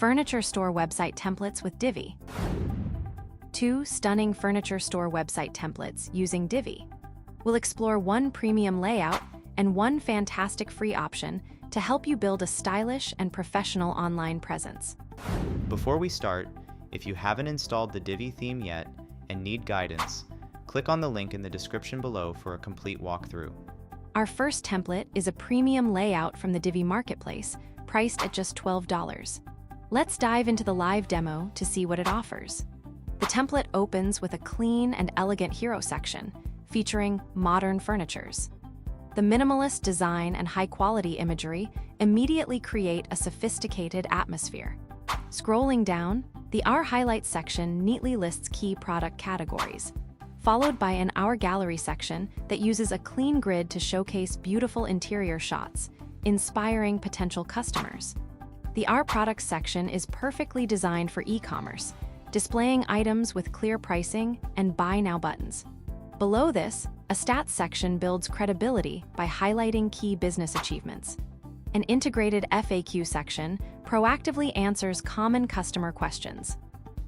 Furniture store website templates with Divi. 2 stunning furniture store website templates using Divi. We'll explore 1 premium layout and 1 fantastic free option to help you build a stylish and professional online presence. Before we start, if you haven't installed the Divi theme yet and need guidance, click on the link in the description below for a complete walkthrough. Our first template is a premium layout from the Divi marketplace, priced at just $12. Let's dive into the live demo to see what it offers. The template opens with a clean and elegant hero section, featuring modern furnitures. The minimalist design and high-quality imagery immediately create a sophisticated atmosphere. Scrolling down, the Our Highlights section neatly lists key product categories, followed by an Our Gallery section that uses a clean grid to showcase beautiful interior shots, inspiring potential customers. The Our Products section is perfectly designed for e-commerce, displaying items with clear pricing and Buy Now buttons. Below this, a Stats section builds credibility by highlighting key business achievements. An integrated FAQ section proactively answers common customer questions.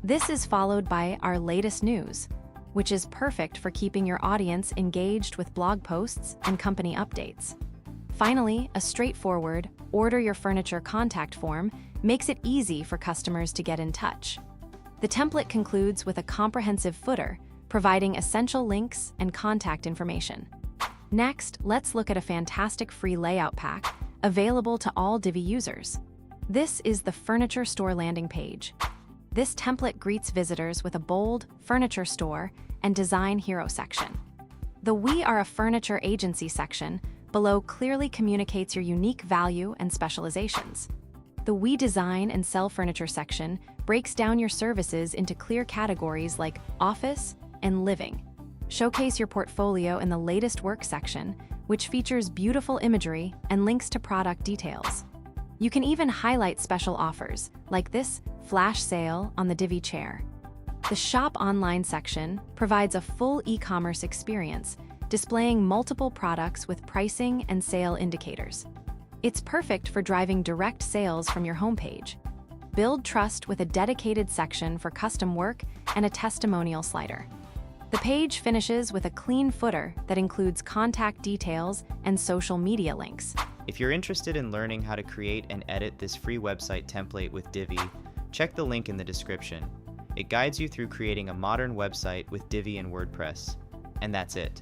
This is followed by Our Latest News, which is perfect for keeping your audience engaged with blog posts and company updates. Finally, a straightforward Order Your Furniture contact form makes it easy for customers to get in touch. The template concludes with a comprehensive footer, providing essential links and contact information. Next, let's look at a fantastic free layout pack available to all Divi users. This is the Furniture Store landing page. This template greets visitors with a bold Furniture Store and Design Hero section. The We Are a Furniture Agency section below clearly communicates your unique value and specializations. The We Design and Sell Furniture section breaks down your services into clear categories like office and living. Showcase your portfolio in the latest work section, which features beautiful imagery and links to product details. You can even highlight special offers, like this flash sale on the Divi chair. The Shop Online section provides a full e-commerce experience, displaying multiple products with pricing and sale indicators. It's perfect for driving direct sales from your homepage. Build trust with a dedicated section for custom work and a testimonial slider. The page finishes with a clean footer that includes contact details and social media links. If you're interested in learning how to create and edit this free website template with Divi, check the link in the description. It guides you through creating a modern website with Divi and WordPress. And that's it.